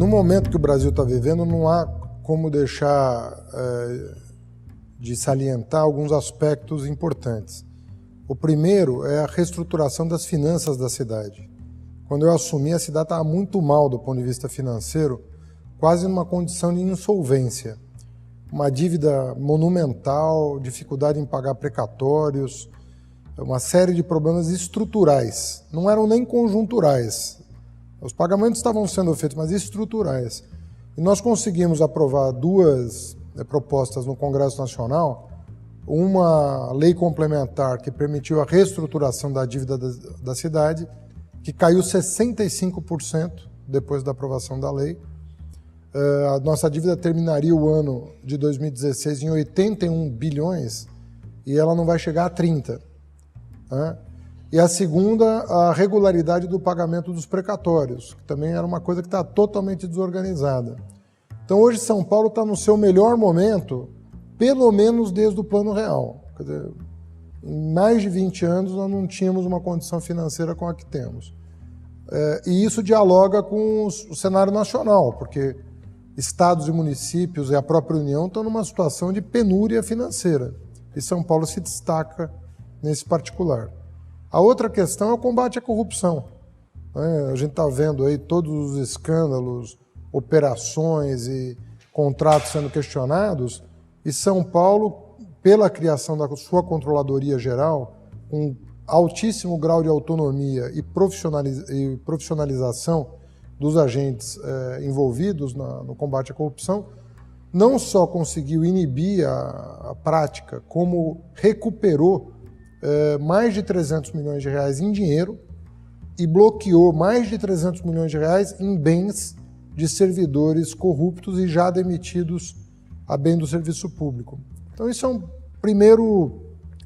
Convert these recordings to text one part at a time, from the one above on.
No momento que o Brasil está vivendo, não há como deixar de salientar alguns aspectos importantes. O primeiro é a reestruturação das finanças da cidade. Quando eu assumi, a cidade estava muito mal do ponto de vista financeiro, quase numa condição de insolvência. Uma dívida monumental, dificuldade em pagar precatórios, uma série de problemas estruturais. Não eram nem conjunturais. Os pagamentos estavam sendo feitos, mas estruturais. E nós conseguimos aprovar duas propostas no Congresso Nacional, uma lei complementar que permitiu a reestruturação da dívida da cidade, que caiu 65% depois da aprovação da lei. A nossa dívida terminaria o ano de 2016 em 81 bilhões e ela não vai chegar a 30. Né? E a segunda, a regularidade do pagamento dos precatórios, que também era uma coisa que está totalmente desorganizada. Então hoje São Paulo está no seu melhor momento, pelo menos desde o Plano Real. Quer dizer, em mais de 20 anos nós não tínhamos uma condição financeira como a que temos. E isso dialoga com o cenário nacional, porque estados e municípios e a própria União estão numa situação de penúria financeira. E São Paulo se destaca nesse particular. A outra questão é o combate à corrupção. A gente está vendo aí todos os escândalos, operações e contratos sendo questionados, e São Paulo, pela criação da sua controladoria geral, com altíssimo grau de autonomia e profissionalização dos agentes envolvidos no combate à corrupção, não só conseguiu inibir a prática, como recuperou mais de 300 milhões de reais em dinheiro e bloqueou mais de 300 milhões de reais em bens de servidores corruptos e já demitidos a bem do serviço público. Então isso é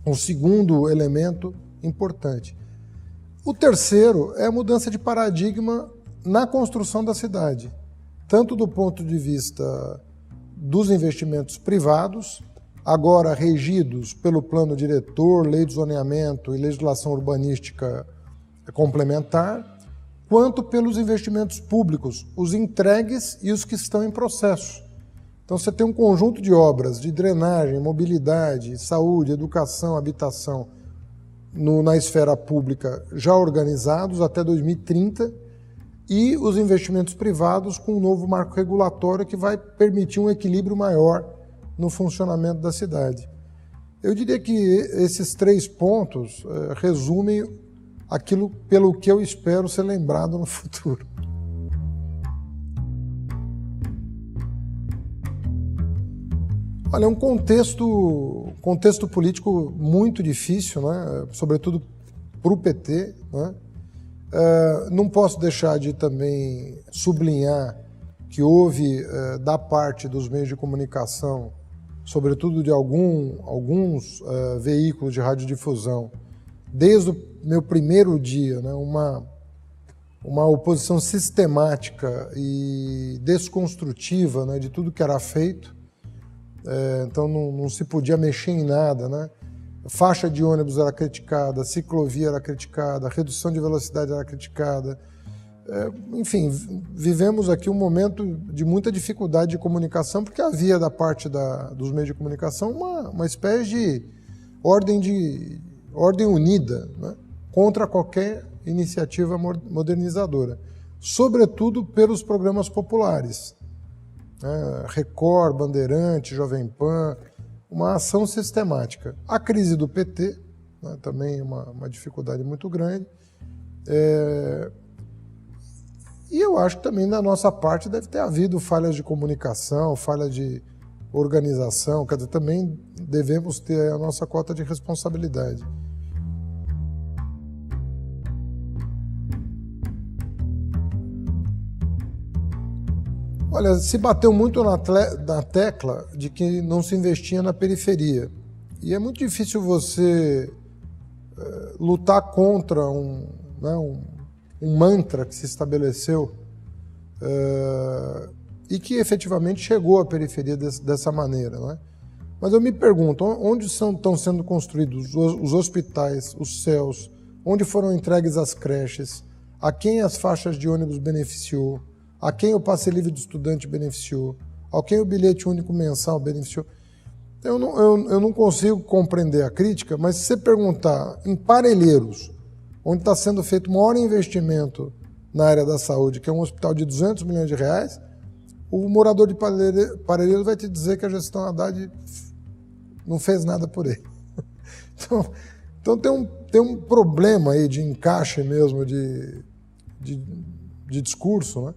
um segundo elemento importante. O terceiro é a mudança de paradigma na construção da cidade, tanto do ponto de vista dos investimentos privados, agora regidos pelo plano diretor, lei de zoneamento e legislação urbanística complementar, quanto pelos investimentos públicos, os entregues e os que estão em processo. Então você tem um conjunto de obras de drenagem, mobilidade, saúde, educação, habitação na esfera pública já organizados até 2030 e os investimentos privados com um novo marco regulatório que vai permitir um equilíbrio maior no funcionamento da cidade. Eu diria que esses 3 pontos resumem aquilo pelo que eu espero ser lembrado no futuro. Olha, é um contexto político muito difícil, né? Sobretudo para o PT. Né? Não posso deixar de também sublinhar que houve, da parte dos meios de comunicação, sobretudo de alguns veículos de radiodifusão, desde o meu primeiro dia, né, uma oposição sistemática e desconstrutiva, né, de tudo que era feito. Então não se podia mexer em nada, né? Faixa de ônibus era criticada, ciclovia era criticada, redução de velocidade era criticada. Enfim, vivemos aqui um momento de muita dificuldade de comunicação, porque havia da parte dos meios de comunicação uma espécie de ordem unida, né, contra qualquer iniciativa modernizadora, sobretudo pelos programas populares. Record, Bandeirante, Jovem Pan, uma ação sistemática. A crise do PT, né, também uma dificuldade muito grande. E eu acho que também da nossa parte deve ter havido falhas de comunicação, falha de organização, quer dizer, também devemos ter a nossa cota de responsabilidade. Olha, se bateu muito na tecla de que não se investia na periferia. E é muito difícil você lutar contra um mantra que se estabeleceu e que efetivamente chegou à periferia dessa maneira. Não é? Mas eu me pergunto, onde estão sendo construídos os hospitais, os CELs, onde foram entregues as creches, a quem as faixas de ônibus beneficiou, a quem o passe livre do estudante beneficiou, a quem o bilhete único mensal beneficiou. Eu não consigo compreender a crítica, mas se você perguntar em Parelheiros, onde está sendo feito o maior investimento na área da saúde, que é um hospital de 200 milhões de reais, o morador de Parelheiros vai te dizer que a gestão Haddad não fez nada por ele. Então tem um problema aí de encaixe mesmo de discurso, né?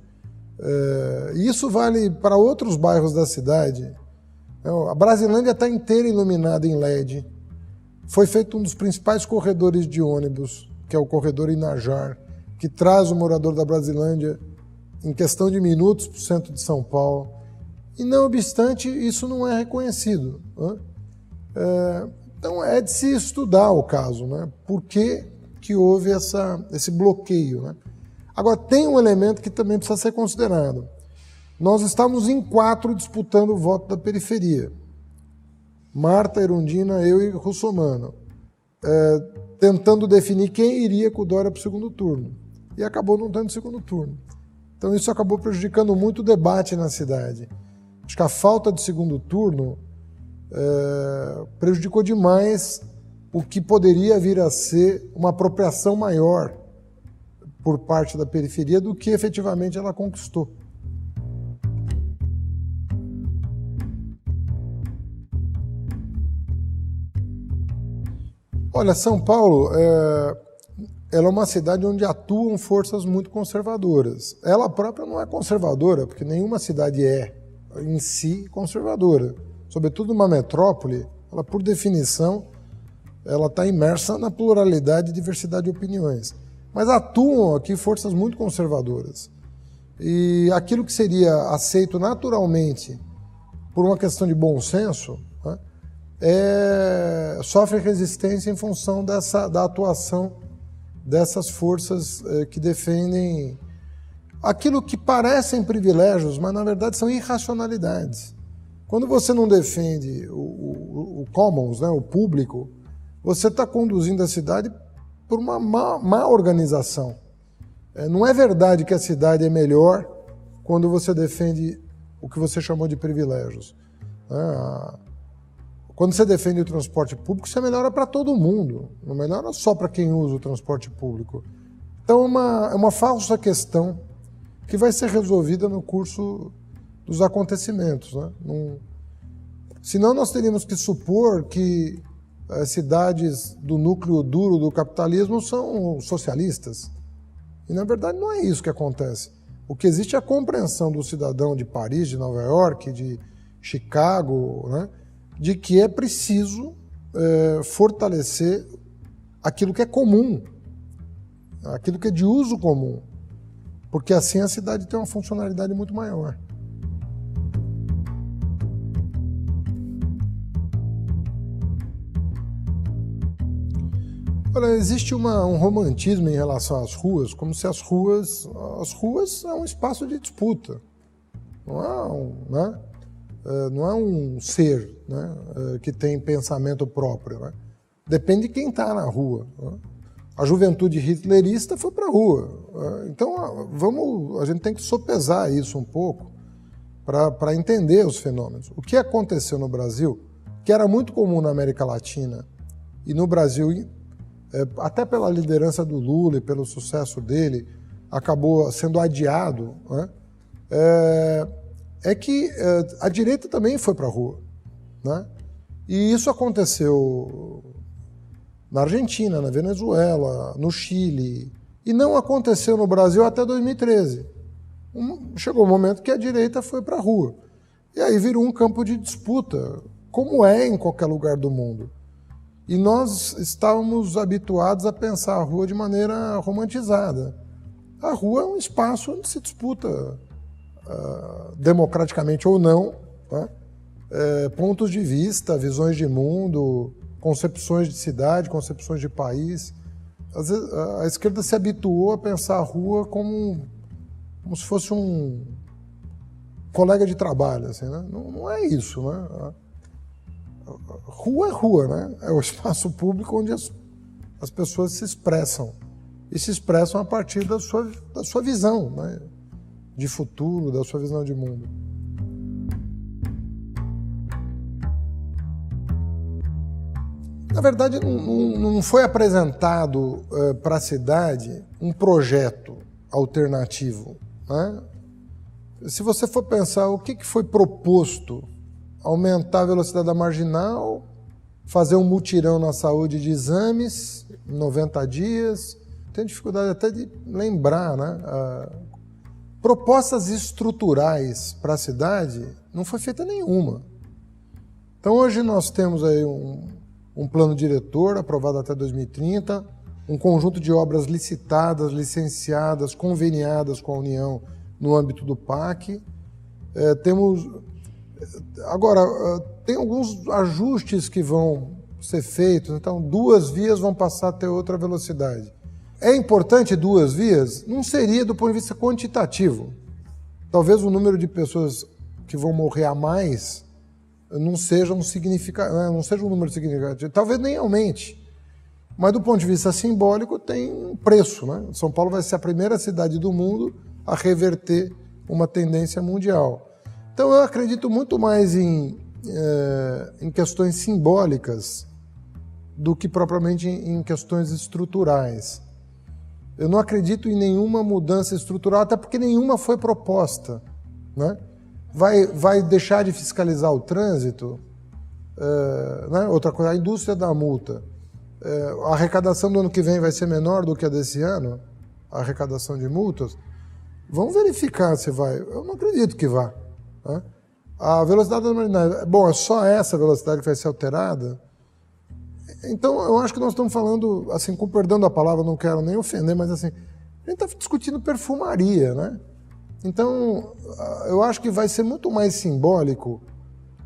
E isso vale para outros bairros da cidade. A Brasilândia está inteira iluminada em LED. Foi feito um dos principais corredores de ônibus, que é o corredor Inajar, que traz o morador da Brasilândia em questão de minutos para o centro de São Paulo. E, não obstante, isso não é reconhecido, né? Então é de se estudar o caso, né? Por que houve esse bloqueio, né? Agora, tem um elemento que também precisa ser considerado. Nós estávamos em 4 disputando o voto da periferia. Marta, Erundina, eu e Russomano, tentando definir quem iria com o Dória para o segundo turno. E acabou não tendo segundo turno. Então isso acabou prejudicando muito o debate na cidade. Acho que a falta de segundo turno prejudicou demais o que poderia vir a ser uma apropriação maior por parte da periferia do que efetivamente ela conquistou. Olha, São Paulo ela é uma cidade onde atuam forças muito conservadoras. Ela própria não é conservadora, porque nenhuma cidade é, em si, conservadora. Sobretudo uma metrópole, ela, por definição, ela está imersa na pluralidade e diversidade de opiniões. Mas atuam aqui forças muito conservadoras. E aquilo que seria aceito naturalmente por uma questão de bom senso, né, sofre resistência em função da atuação dessas forças que defendem aquilo que parecem privilégios, mas na verdade são irracionalidades. Quando você não defende o commons, né, o público, você está conduzindo a cidade por uma má organização. Não é verdade que a cidade é melhor quando você defende o que você chamou de privilégios. Quando você defende o transporte público, você melhora para todo mundo, não melhora só para quem usa o transporte público. Então é uma falsa questão que vai ser resolvida no curso dos acontecimentos, né? Senão nós teríamos que supor que as cidades do núcleo duro do capitalismo são socialistas. E na verdade não é isso que acontece. O que existe é a compreensão do cidadão de Paris, de Nova York, de Chicago, né? De que é preciso fortalecer aquilo que é comum, aquilo que é de uso comum, porque assim a cidade tem uma funcionalidade muito maior. Olha, existe um romantismo em relação às ruas, como se as ruas são um espaço de disputa, não é um ser, né, que tem pensamento próprio, né? Depende de quem está na rua, né? A juventude hitlerista foi para a rua. Então a gente tem que sopesar isso um pouco para entender os fenômenos. O que aconteceu no Brasil, que era muito comum na América Latina e no Brasil, até pela liderança do Lula e pelo sucesso dele, acabou sendo adiado, né? É que a direita também foi para a rua, né? E isso aconteceu na Argentina, na Venezuela, no Chile, e não aconteceu no Brasil até 2013. Chegou o momento que a direita foi para a rua. E aí virou um campo de disputa, como é em qualquer lugar do mundo. E nós estávamos habituados a pensar a rua de maneira romantizada. A rua é um espaço onde se disputa, democraticamente ou não, né? Pontos de vista, visões de mundo, concepções de cidade, concepções de país. Às vezes, a esquerda se habituou a pensar a rua como se fosse um colega de trabalho, assim, né? Não é isso, né? Rua é rua, né? É o espaço público onde as pessoas se expressam. E se expressam a partir da sua visão, né? de futuro, da sua visão de mundo. Na verdade, não foi apresentado para a cidade um projeto alternativo, né? Se você for pensar o que foi proposto, aumentar a velocidade da marginal, fazer um mutirão na saúde de exames, 90 dias, tenho dificuldade até de lembrar, né? Propostas estruturais para a cidade não foi feita nenhuma. Então hoje nós temos aí um plano diretor aprovado até 2030, um conjunto de obras licitadas, licenciadas, conveniadas com a União no âmbito do PAC. Agora, tem alguns ajustes que vão ser feitos, então 2 vias vão passar a ter outra velocidade. É importante 2 vias? Não seria do ponto de vista quantitativo. Talvez o número de pessoas que vão morrer a mais não seja um número significativo, talvez nem aumente. Mas do ponto de vista simbólico tem um preço, né? São Paulo vai ser a primeira cidade do mundo a reverter uma tendência mundial. Então eu acredito muito mais em questões simbólicas do que propriamente em questões estruturais. Eu não acredito em nenhuma mudança estrutural, até porque nenhuma foi proposta, né? Vai deixar de fiscalizar o trânsito, né? Outra coisa, a indústria da multa. A arrecadação do ano que vem vai ser menor do que a desse ano, a arrecadação de multas. Vamos verificar se vai. Eu não acredito que vá, né? A velocidade das marginais, bom, é só essa velocidade que vai ser alterada. Então, eu acho que nós estamos falando, assim, com perdão da palavra, não quero nem ofender, mas assim, a gente está discutindo perfumaria, né? Então, eu acho que vai ser muito mais simbólico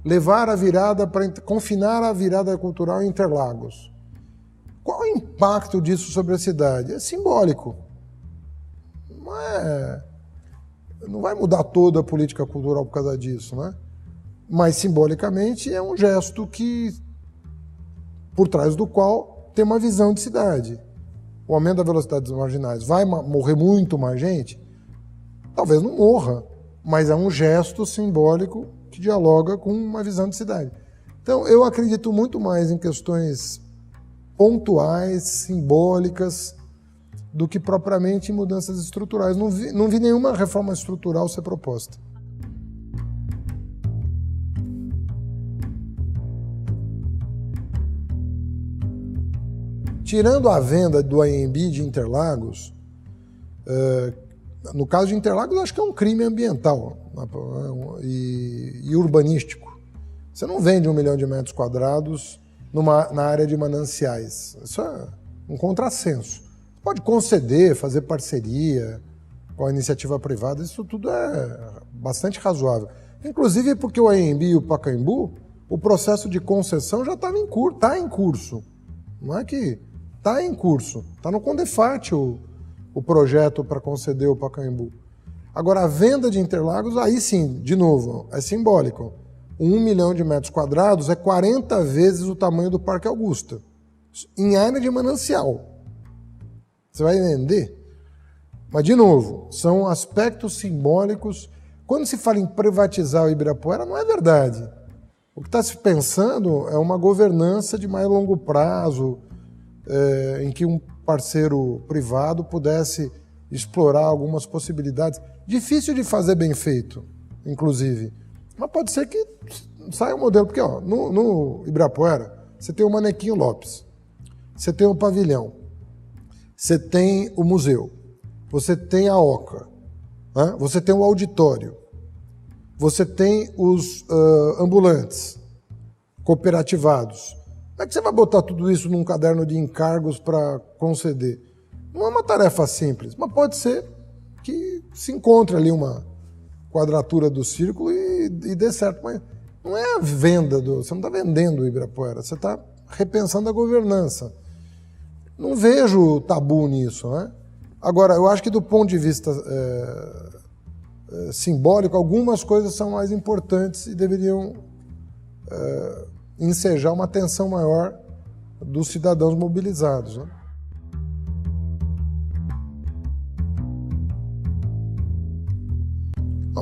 levar a virada para confinar a virada cultural em Interlagos. Qual o impacto disso sobre a cidade? É simbólico. Não vai mudar toda a política cultural por causa disso, né? Mas simbolicamente é um gesto por trás do qual tem uma visão de cidade. O aumento da velocidade das marginais vai morrer muito mais gente? Talvez não morra, mas é um gesto simbólico que dialoga com uma visão de cidade. Então, eu acredito muito mais em questões pontuais, simbólicas, do que propriamente em mudanças estruturais. Não vi nenhuma reforma estrutural ser proposta. Tirando a venda do AMB de Interlagos, no caso de Interlagos, acho que é um crime ambiental e urbanístico. Você não vende 1 milhão de metros quadrados na área de mananciais. Isso é um contrassenso. Pode conceder, fazer parceria com a iniciativa privada, isso tudo é bastante razoável. Inclusive porque o AMB e o Pacaembu, o processo de concessão já está em curso. Não é que está em curso, está no Condefat o projeto para conceder o Pacaembu. Agora, a venda de Interlagos, aí sim, de novo, é simbólico. 1 milhão de metros quadrados é 40 vezes o tamanho do Parque Augusta, em área de manancial. Você vai vender? Mas, de novo, são aspectos simbólicos. Quando se fala em privatizar o Ibirapuera, não é verdade. O que está se pensando é uma governança de mais longo prazo, em que um parceiro privado pudesse explorar algumas possibilidades. Difícil de fazer bem feito, inclusive. Mas pode ser que saia um modelo. Porque no Ibirapuera, você tem o Manequinho Lopes, você tem o pavilhão, você tem o museu, você tem a Oca, né? Você tem o auditório, você tem os ambulantes cooperativados. Como é que você vai botar tudo isso num caderno de encargos para conceder? Não é uma tarefa simples, mas pode ser que se encontre ali uma quadratura do círculo e dê certo. Mas não é a venda, você não está vendendo o Ibirapuera, você está repensando a governança. Não vejo tabu nisso, né? Agora, eu acho que do ponto de vista simbólico, algumas coisas são mais importantes e deveriam ensejar uma atenção maior dos cidadãos mobilizados, né?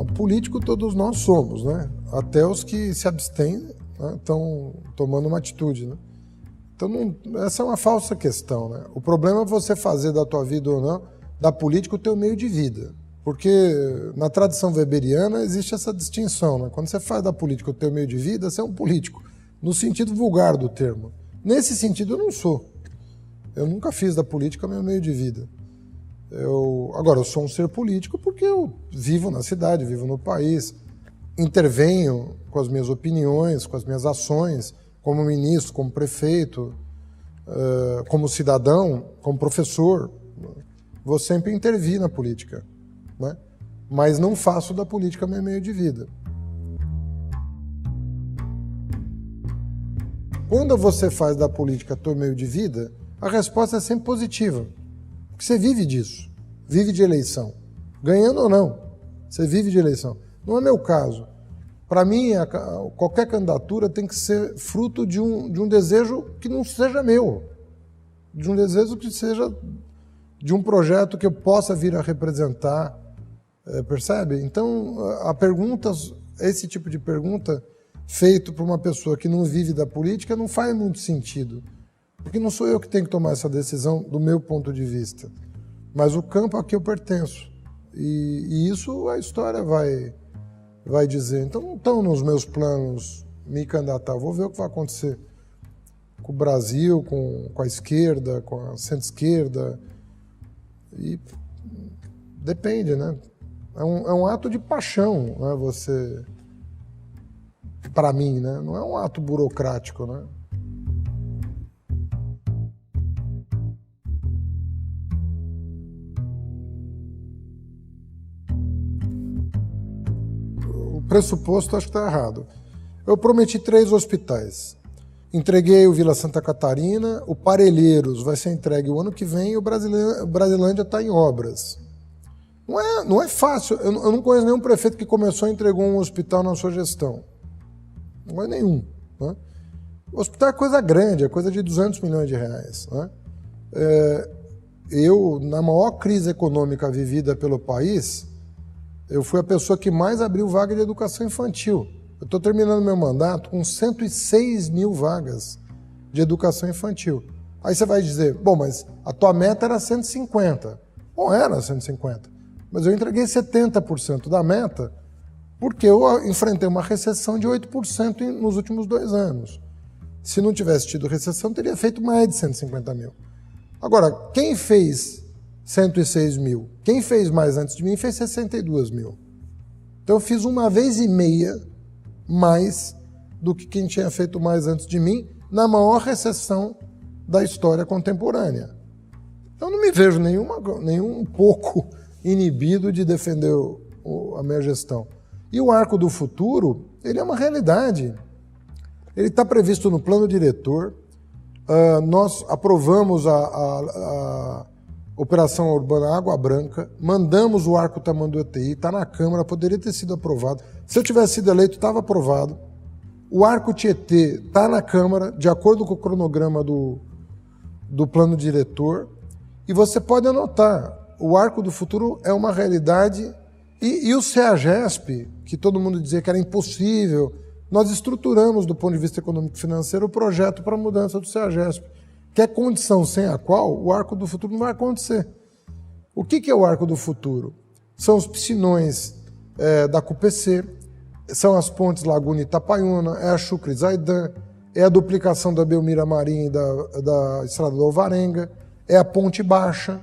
Não, político todos nós somos, né? Até os que se abstêm, né, estão tomando uma atitude, né? Então, essa é uma falsa questão, né? O problema é você fazer da tua vida ou não, da política, o teu meio de vida. Porque na tradição weberiana existe essa distinção, né? Quando você faz da política o teu meio de vida, você é um político, no sentido vulgar do termo. Nesse sentido, eu não sou. Eu nunca fiz da política meu meio de vida. Agora, eu sou um ser político porque eu vivo na cidade, vivo no país, intervenho com as minhas opiniões, com as minhas ações, como ministro, como prefeito, como cidadão, como professor. Vou sempre intervir na política, né? Mas não faço da política meu meio de vida. Quando você faz da política teu meio de vida, a resposta é sempre positiva. Porque você vive disso, vive de eleição. Ganhando ou não, você vive de eleição. Não é meu caso. Para mim, qualquer candidatura tem que ser fruto de um desejo que não seja meu. De um desejo que seja de um projeto que eu possa vir a representar. Percebe? Então, esse tipo de pergunta feito por uma pessoa que não vive da política não faz muito sentido. Porque não sou eu que tenho que tomar essa decisão do meu ponto de vista, mas o campo a que eu pertenço. E isso a história vai dizer. Então não estão nos meus planos me candidatar. Eu vou ver o que vai acontecer com o Brasil, com a esquerda, com a centro-esquerda. E depende, né? É um ato de paixão, né? Você, para mim, né? Não é um ato burocrático, né? Pressuposto, acho que está errado. Eu prometi 3 hospitais. Entreguei o Vila Santa Catarina, o Parelheiros vai ser entregue o ano que vem e o Brasilândia está em obras. Não é fácil. Eu não conheço nenhum prefeito que começou e entregou um hospital na sua gestão. Não é nenhum. Né? O hospital é coisa grande, é coisa de 200 milhões de reais. Né? Eu, na maior crise econômica vivida pelo país, eu fui a pessoa que mais abriu vaga de educação infantil. Eu estou terminando meu mandato com 106 mil vagas de educação infantil. Aí você vai dizer, bom, mas a tua meta era 150. Bom, era 150. Mas eu entreguei 70% da meta porque eu enfrentei uma recessão de 8% nos últimos 2 anos. Se não tivesse tido recessão, teria feito mais de 150 mil. Agora, quem fez 106 mil. Quem fez mais antes de mim fez 62 mil. Então eu fiz 1,5 vezes mais do que quem tinha feito mais antes de mim na maior recessão da história contemporânea. Então não me vejo nenhum pouco inibido de defender a minha gestão. E o Arco do Futuro, ele é uma realidade. Ele está previsto no plano diretor. Nós aprovamos a Operação Urbana Água Branca, mandamos o Arco Tamanduateí, está na Câmara, poderia ter sido aprovado. Se eu tivesse sido eleito, estava aprovado. O Arco Tietê está na Câmara, de acordo com o cronograma do plano diretor. E você pode anotar, o Arco do Futuro é uma realidade. E o CEAGESP, que todo mundo dizia que era impossível, nós estruturamos, do ponto de vista econômico e financeiro, o projeto para a mudança do CEAGESP, que é condição sem a qual o Arco do Futuro não vai acontecer. O que é o Arco do Futuro? São os piscinões da CUPC, são as pontes Laguna Itapaiuna, é a Chucre Zaidan, é a duplicação da Belmira Marim e da Estrada do Alvarenga, é a Ponte Baixa,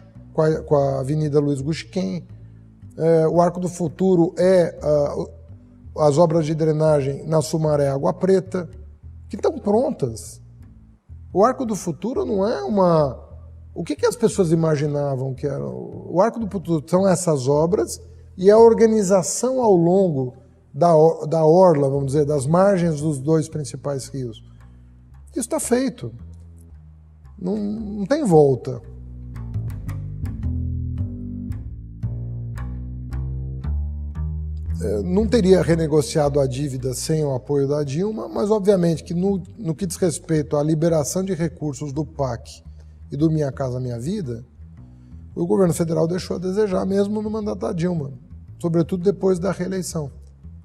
com a Avenida Luiz Gusquem. O Arco do Futuro é as obras de drenagem na Sumaré Água Preta, que estão prontas. O Arco do Futuro não é uma... O que as pessoas imaginavam que era? O Arco do Futuro são essas obras e a organização ao longo da orla, vamos dizer, das margens dos 2 principais rios. Isso está feito. Não tem volta. Não teria renegociado a dívida sem o apoio da Dilma, mas obviamente que no que diz respeito à liberação de recursos do PAC e do Minha Casa Minha Vida, o governo federal deixou a desejar mesmo no mandato da Dilma. sobretudo depois da reeleição,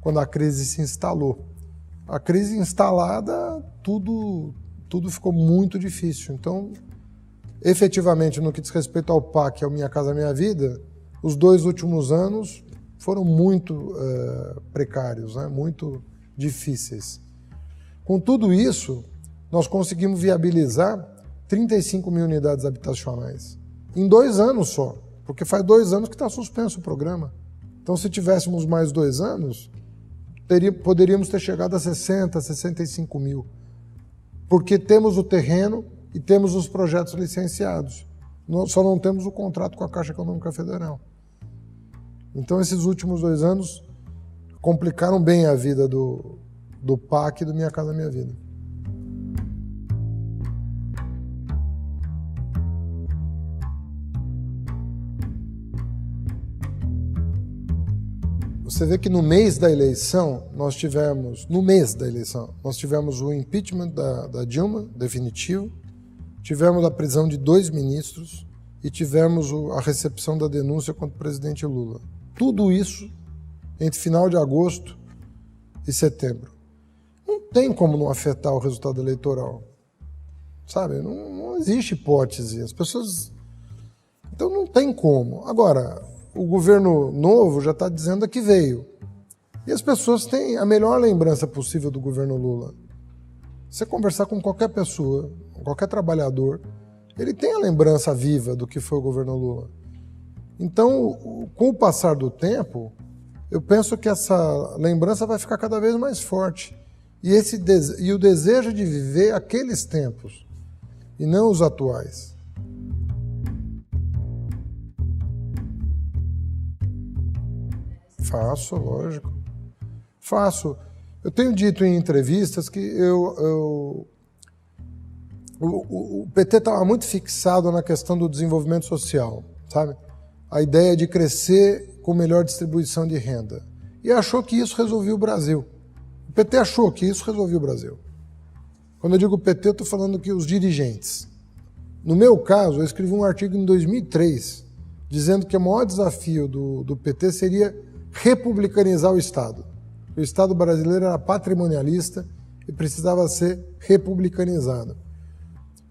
quando a crise se instalou. A crise instalada, tudo ficou muito difícil. Então, efetivamente, no que diz respeito ao PAC, ao Minha Casa Minha Vida, os 2 últimos anos foram muito precários, né? Muito difíceis. Com tudo isso, nós conseguimos viabilizar 35 mil unidades habitacionais em 2 anos só, porque faz 2 anos que está suspenso o programa. Então, se tivéssemos mais 2 anos, poderíamos ter chegado a 60, 65 mil, porque temos o terreno e temos os projetos licenciados. Só não temos o contrato com a Caixa Econômica Federal. Então, esses últimos 2 anos complicaram bem a vida do PAC e do Minha Casa Minha Vida. Você vê que no mês da eleição, nós tivemos o impeachment da Dilma, definitivo, tivemos a prisão de 2 ministros e tivemos a recepção da denúncia contra o presidente Lula. Tudo isso entre final de agosto e setembro. Não tem como não afetar o resultado eleitoral, sabe? Não existe hipótese. As pessoas... Então não tem como. Agora, o governo novo já está dizendo que veio. E as pessoas têm a melhor lembrança possível do governo Lula. Você conversar com qualquer pessoa, qualquer trabalhador, ele tem a lembrança viva do que foi o governo Lula. Então, com o passar do tempo, eu penso que essa lembrança vai ficar cada vez mais forte. E o desejo de viver aqueles tempos, e não os atuais. Faço, lógico. Faço. Eu tenho dito em entrevistas que o PT estava muito fixado na questão do desenvolvimento social, sabe? A ideia de crescer com melhor distribuição de renda. E achou que isso resolvia o Brasil. O PT achou que isso resolvia o Brasil. Quando eu digo PT, eu estou falando que os dirigentes. No meu caso, eu escrevi um artigo em 2003, dizendo que o maior desafio do PT seria republicanizar o Estado. O Estado brasileiro era patrimonialista e precisava ser republicanizado.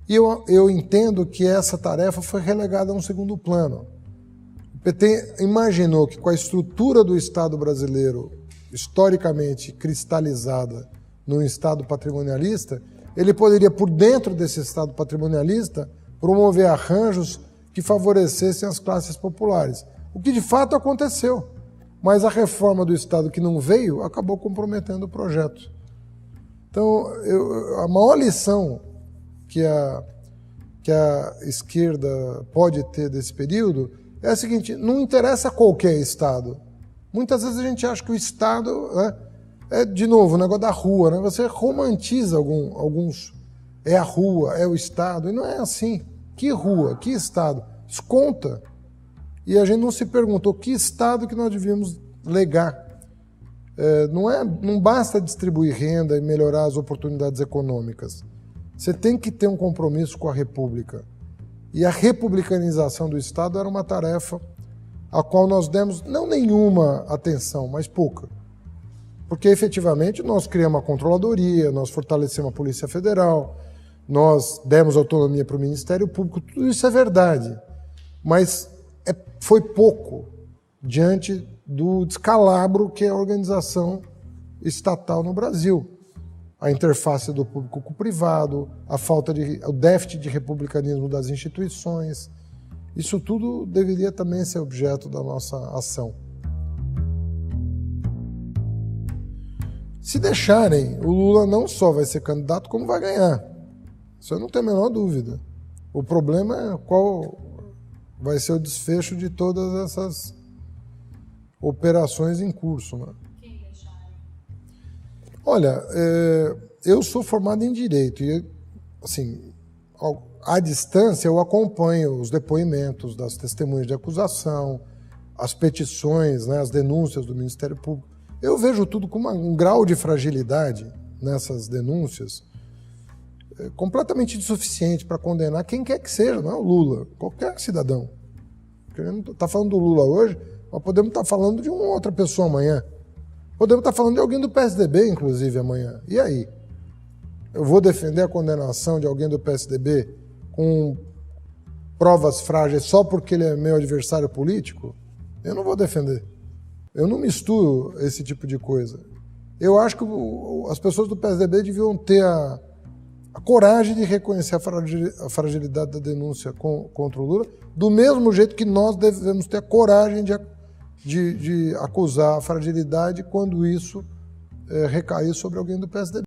E eu entendo que essa tarefa foi relegada a um segundo plano. O PT imaginou que com a estrutura do Estado brasileiro, historicamente cristalizada num Estado patrimonialista, ele poderia, por dentro desse Estado patrimonialista, promover arranjos que favorecessem as classes populares. O que de fato aconteceu. Mas a reforma do Estado que não veio acabou comprometendo o projeto. Então, a maior lição que a esquerda pode ter desse período é a seguinte: não interessa qualquer Estado. Muitas vezes a gente acha que o Estado, né, é, de novo, o negócio da rua, né? Você romantiza alguns. É a rua, é o Estado, e não é assim. Que rua, que Estado? Desconta. E a gente não se perguntou que Estado que nós devíamos legar. Não basta distribuir renda e melhorar as oportunidades econômicas. Você tem que ter um compromisso com a República. E a republicanização do Estado era uma tarefa a qual nós demos não nenhuma atenção, mas pouca. Porque, efetivamente, nós criamos a controladoria, nós fortalecemos a Polícia Federal, nós demos autonomia para o Ministério Público, tudo isso é verdade. Mas foi pouco diante do descalabro que é a organização estatal no Brasil. A interface do público com o privado, o déficit de republicanismo das instituições. Isso tudo deveria também ser objeto da nossa ação. Se deixarem, o Lula não só vai ser candidato, como vai ganhar. Isso eu não tenho a menor dúvida. O problema é qual vai ser o desfecho de todas essas operações em curso, né? Quem deixarem? Olha, eu sou formado em Direito e, assim, à distância eu acompanho os depoimentos das testemunhas de acusação, as petições, né, as denúncias do Ministério Público. Eu vejo tudo com um grau de fragilidade nessas denúncias completamente insuficiente para condenar quem quer que seja, não é o Lula, qualquer cidadão. Está falando do Lula hoje, Mas podemos estar falando de uma outra pessoa amanhã. Podemos estar falando de alguém do PSDB, inclusive, amanhã. E aí? Eu vou defender a condenação de alguém do PSDB com provas frágeis só porque ele é meu adversário político? Eu não vou defender. Eu não misturo esse tipo de coisa. Eu acho que as pessoas do PSDB deviam ter a coragem de reconhecer a fragilidade da denúncia contra o Lula, do mesmo jeito que nós devemos ter a coragem de acusar a fragilidade quando isso recair sobre alguém do PSDB.